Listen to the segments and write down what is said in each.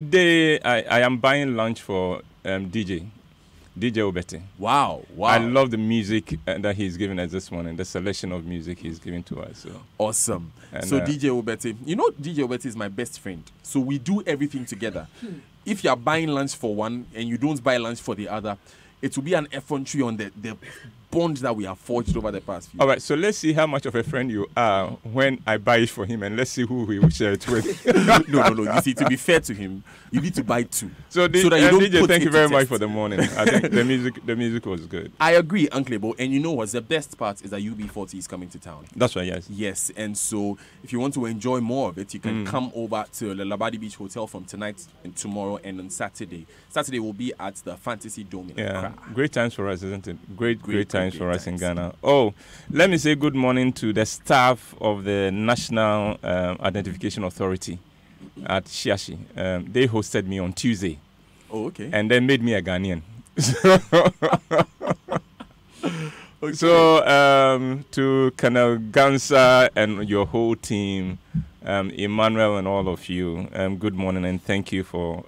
I am buying lunch for DJ Obete. Wow. I love the music that he's given us this morning, the selection of music he's giving to us. So. Awesome. And, so DJ Obete, DJ Obete is my best friend. So we do everything together. If you are buying lunch for one and you don't buy lunch for the other, it will be an effrontery on the bond that we have forged over the past few. All right, so let's see how much of a friend you are when I buy it for him, and let's see who he will share it with. No. You see, to be fair to him, you need to buy two. So that you don't DJ, thank you very much for the morning. I think the music was good. I agree, Uncle Ebo. And you know what? The best part is that UB40 is coming to town. That's right, yes. Yes, and so if you want to enjoy more of it, you can come over to the Labadi Beach Hotel from tonight and tomorrow and on Saturday. Saturday will be at the Fantasy Dome in Accra. Great times for us, isn't it? Great times for us in Ghana. Oh, let me say good morning to the staff of the National Identification Authority at Shiashi. They hosted me on Tuesday. Oh, okay. And they made me a Ghanaian. Okay. So to Colonel Gansa and your whole team, Emmanuel and all of you, good morning and thank you for...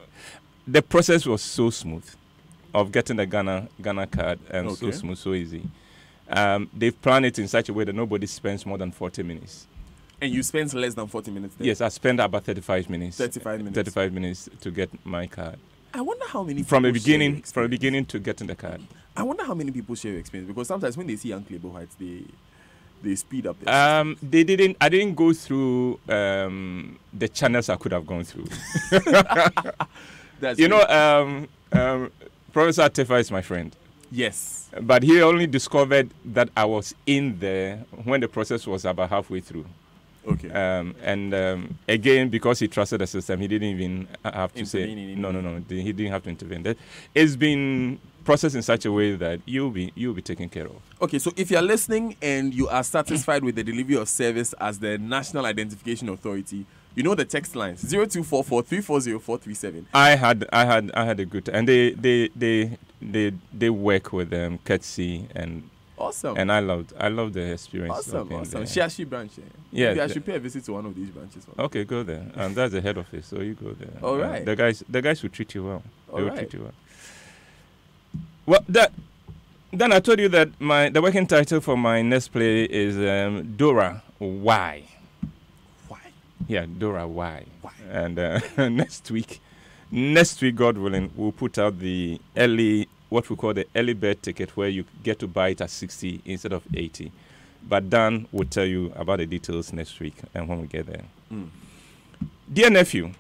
The process was so smooth of getting the Ghana card, so smooth, so easy. They've planned it in such a way that nobody spends more than 40 minutes. And you spent less than 40 minutes there? Yes, I spent about 35 minutes. 35 minutes. 35 minutes to get my card. I wonder how many people from the beginning to getting the card. I wonder how many people share your experience, because sometimes when they see Uncle Ebo Heights, they speed up. I didn't go through the channels I could have gone through. That's Professor Atefa is my friend. Yes. But he only discovered that I was in there when the process was about halfway through. Okay. Again, because he trusted the system, he didn't even have to say no. He didn't have to intervene. It's been processed in such a way that you'll be taken care of. Okay, so if you're listening and you are satisfied with the delivery of service as the National Identification Authority, you know the text lines 0244 340 437. I had a good time, and they work with courtesy and. Awesome. And I loved the experience. Awesome. Shiashi branch. Yeah. Maybe I should pay a visit to one of these branches. Okay, go there. That's the head office, so you go there. All right. The guys will treat you well. They will treat you well. Well, then I told you that the working title for my next play is Dora Why. Why? Yeah, Dora Why. Why? And next week, God willing, we'll put out what we call the early bird ticket, where you get to buy it at 60 instead of 80. But Dan will tell you about the details next week and when we get there. Dear nephew,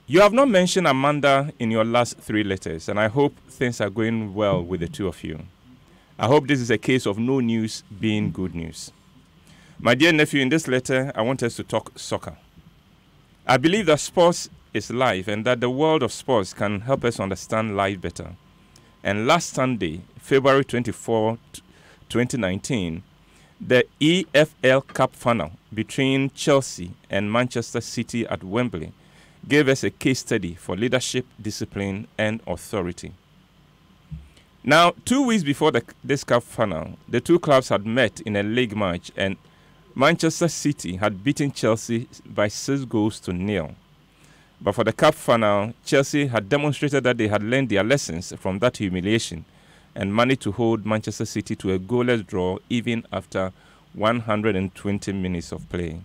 you have not mentioned Amanda in your last 3 letters, and I hope things are going well with the two of you. I hope this is a case of no news being good news. My dear nephew, in this letter, I want us to talk soccer. I believe that sports is life and that the world of sports can help us understand life better. And last Sunday, February 24, 2019, the EFL Cup final between Chelsea and Manchester City at Wembley gave us a case study for leadership, discipline, and authority. Now, 2 weeks before this cup final, the two clubs had met in a league match, and Manchester City had beaten Chelsea by 6-0. But for the cup final, Chelsea had demonstrated that they had learned their lessons from that humiliation and managed to hold Manchester City to a goalless draw even after 120 minutes of play.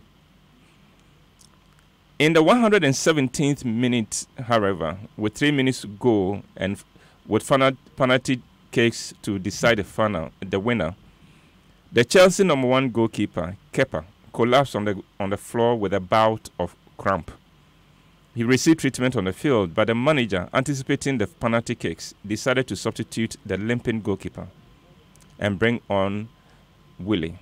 In the 117th minute, however, with 3 minutes to go and with penalty kicks to decide the winner, the Chelsea #1 goalkeeper, Kepa, collapsed on the floor with a bout of cramp. He received treatment on the field, but the manager, anticipating the penalty kicks, decided to substitute the limping goalkeeper and bring on Willie.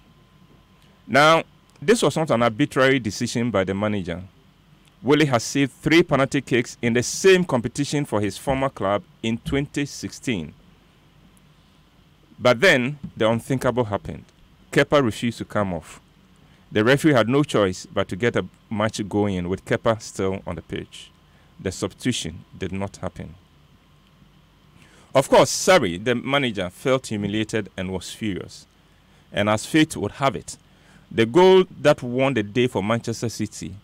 Now, this was not an arbitrary decision by the manager. Willie has saved 3 penalty kicks in the same competition for his former club in 2016. But then, the unthinkable happened. Kepa refused to come off. The referee had no choice but to get a match going with Kepa still on the pitch. The substitution did not happen. Of course, Sarri, the manager, felt humiliated and was furious. And as fate would have it, the goal that won the day for Manchester City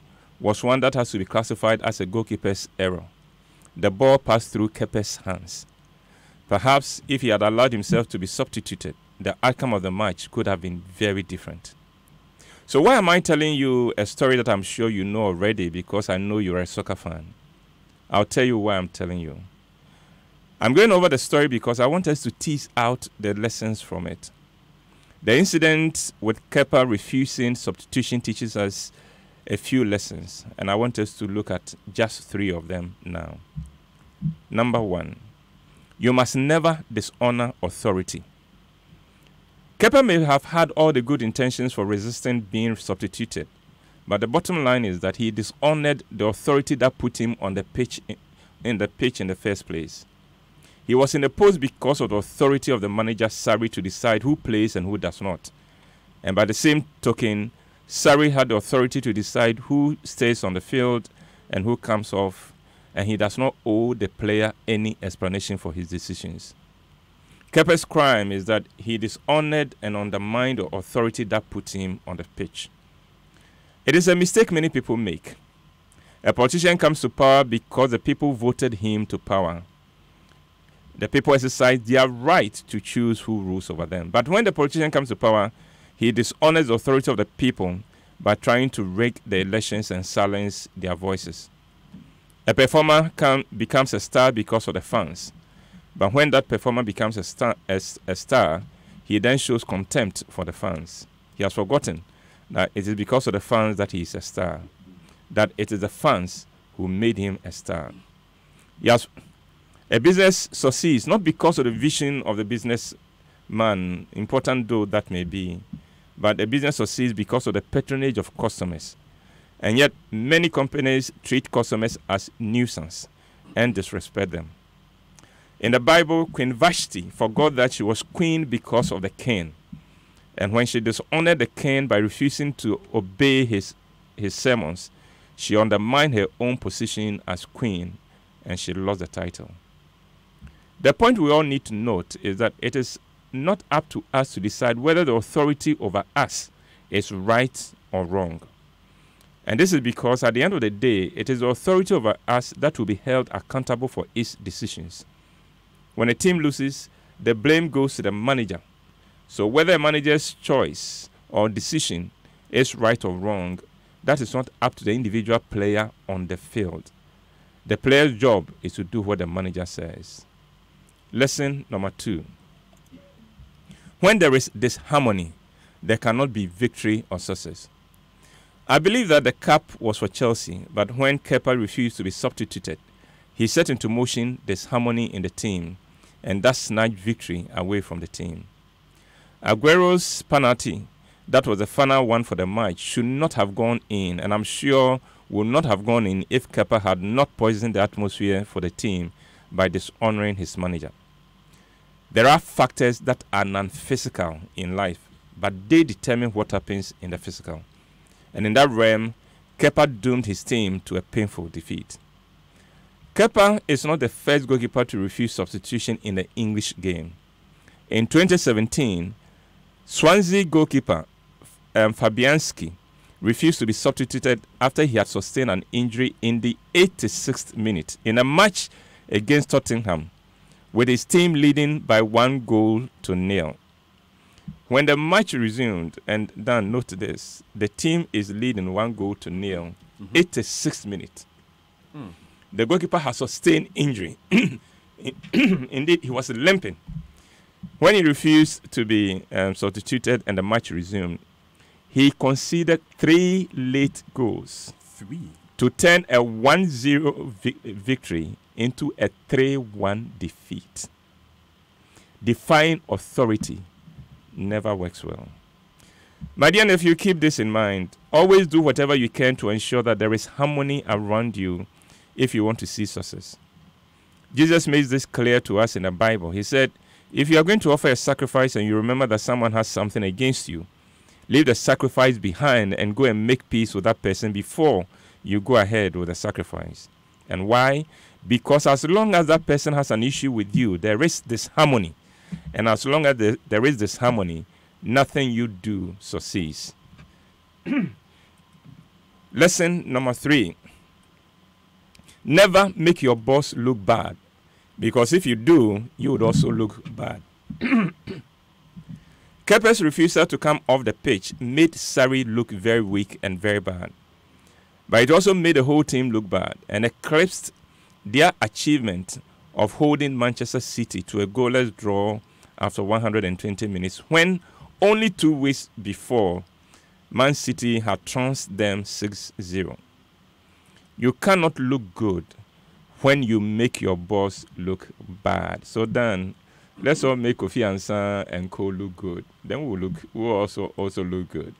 was one that has to be classified as a goalkeeper's error the ball passed through Kepa's hands. Perhaps if he had allowed himself to be substituted, the outcome of the match could have been very different. So why am I telling you a story that I'm sure you know already, because I know you're a soccer fan? I'll tell you why I'm telling you. I'm going over the story because I want us to tease out the lessons from it. The incident with Kepa refusing substitution teaches us a few lessons, and I want us to look at just 3 of them now. Number 1, you must never dishonor authority. Kepa may have had all the good intentions for resisting being substituted, but the bottom line is that he dishonored the authority that put him on the pitch in the first place. He was in the post because of the authority of the manager Sarri to decide who plays and who does not. And by the same token, Sarri had the authority to decide who stays on the field and who comes off, and he does not owe the player any explanation for his decisions. Kepa's crime is that he dishonored and undermined the authority that put him on the pitch. It is a mistake many people make. A politician comes to power because the people voted him to power. The people exercise their right to choose who rules over them. But when the politician comes to power, he dishonors the authority of the people by trying to rig the elections and silence their voices. A performer becomes a star because of the fans. But when that performer becomes a star, he then shows contempt for the fans. He has forgotten that it is because of the fans that he is a star, that it is the fans who made him a star. Yes, a business succeeds not because of the vision of the businessman, important though that may be, but a business succeeds because of the patronage of customers. And yet, many companies treat customers as nuisance and disrespect them. In the Bible, Queen Vashti forgot that she was queen because of the king. And when she dishonored the king by refusing to obey his sermons, she undermined her own position as queen, and she lost the title. The point we all need to note is that it is not up to us to decide whether the authority over us is right or wrong. And this is because at the end of the day, it is the authority over us that will be held accountable for its decisions. When a team loses, the blame goes to the manager. So whether a manager's choice or decision is right or wrong, that is not up to the individual player on the field. The player's job is to do what the manager says. Lesson number 2. When there is disharmony, there cannot be victory or success. I believe that the cap was for Chelsea, but when Kepa refused to be substituted, he set into motion disharmony in the team, and that snatched victory away from the team. Aguero's penalty, that was the final one for the match, should not have gone in, and I'm sure would not have gone in if Kepa had not poisoned the atmosphere for the team by dishonoring his manager. There are factors that are non-physical in life, but they determine what happens in the physical. And in that realm, Kepa doomed his team to a painful defeat. Kepa is not the first goalkeeper to refuse substitution in the English game. In 2017, Swansea goalkeeper Fabianski refused to be substituted after he had sustained an injury in the 86th minute in a match against Tottenham, with his team leading by 1-0. When the match resumed, and Dan, note this, the team is leading 1-0, 86th minute. The goalkeeper has sustained injury. Indeed, he was limping. When he refused to be substituted and the match resumed, he conceded 3 late goals. 3? To turn a 1-0 victory into a 3-1 defeat. Defying authority never works well. My dear nephew, keep this in mind. Always do whatever you can to ensure that there is harmony around you if you want to see success. Jesus makes this clear to us in the Bible. He said, if you are going to offer a sacrifice and you remember that someone has something against you, leave the sacrifice behind and go and make peace with that person before you go ahead with the sacrifice. And why? Because as long as that person has an issue with you, there is this harmony. And as long as there is this harmony, nothing you do succeeds. Lesson number 3. Never make your boss look bad, because if you do, you would also look bad. Kepa's refusal to come off the pitch made Surrey look very weak and very bad. But it also made the whole team look bad and eclipsed their achievement of holding Manchester City to a goalless draw after 120 minutes, when only 2 weeks before Man City had trounced them 6-0. You cannot look good when you make your boss look bad. So Dan, let's all make Kofi Ansah and Co look good. Then we'll also look good.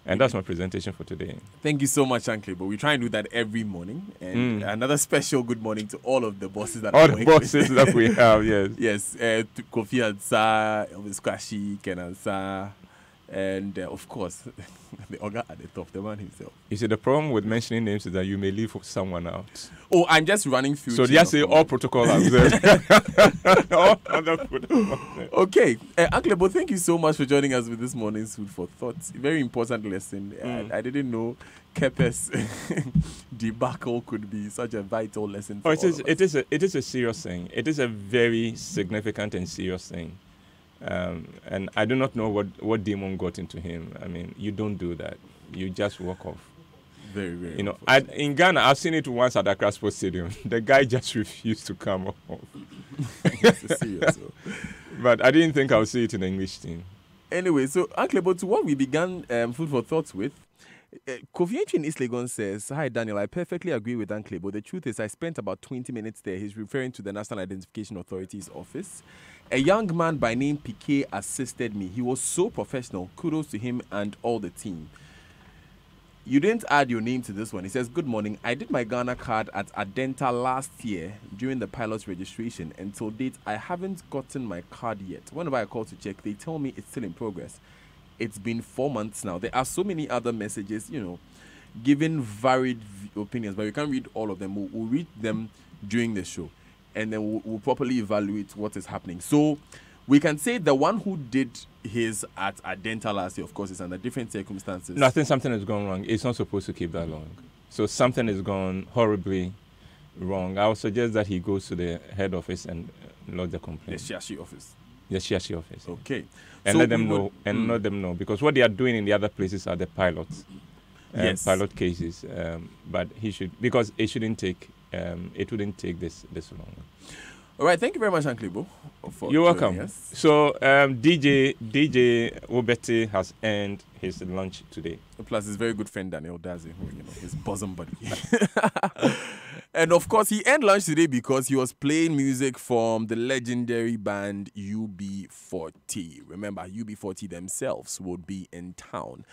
And that's my presentation for today. Thank you so much, Uncle. But we try and do that every morning. And another special good morning to all of the bosses that all the bosses that we have, yes. Yes, to Kofi Ansah, Elvis Kwashi, Ken Ansah, and of course, the Oga at the top, the man himself. You see, the problem with mentioning names is that you may leave someone out. Oh, I'm just running through. So just say all protocol observed. All other protocol. Okay, Uncle, but thank you so much for joining us with this morning's Food for Thought. Very important lesson. I didn't know Kepa's debacle could be such a vital lesson. For it is a serious thing. It is a very significant and serious thing. And I do not know what demon got into him. I mean, you don't do that. You just walk off. Very, very. You know, in Ghana, I've seen it once at Accra Sports Stadium. The guy just refused to come off. It's serious. But I didn't think I would see it in the English team. Anyway, so Uncle, but to what we began Food for Thoughts with, Kofi Antwi in East Legon says, "Hi Daniel, I perfectly agree with Uncle, but the truth is I spent about 20 minutes there." He's referring to the National Identification Authority's office. "A young man by name Piquet assisted me. He was so professional. Kudos to him and all the team." You didn't add your name to this one. He says, "Good morning. I did my Ghana card at Adenta last year during the pilot's registration. Until date, I haven't gotten my card yet. Whenever I call to check, they tell me it's still in progress. It's been 4 months now." There are so many other messages, giving varied opinions, but we can't read all of them. We'll read them during the show, and then we'll properly evaluate what is happening. So we can say the one who did his at Adenta last year, of course, is under different circumstances. No, I think something has gone wrong. It's not supposed to keep that long. So something has gone horribly wrong. I would suggest that he goes to the head office and lodge the complaint. The Shiashi office. The Shiashi office. Okay. And so let them know. And let them know, because what they are doing in the other places are the pilots. Yes. Pilot cases. But he should, because it shouldn't take. It wouldn't take this long. All right, thank you very much, Uncle Ibo. You're welcome. Us. So, DJ Obete has earned his lunch today. Plus, his very good friend Daniel Dazi, his bosom buddy. And of course, he earned lunch today because he was playing music from the legendary band UB40. Remember, UB40 themselves would be in town.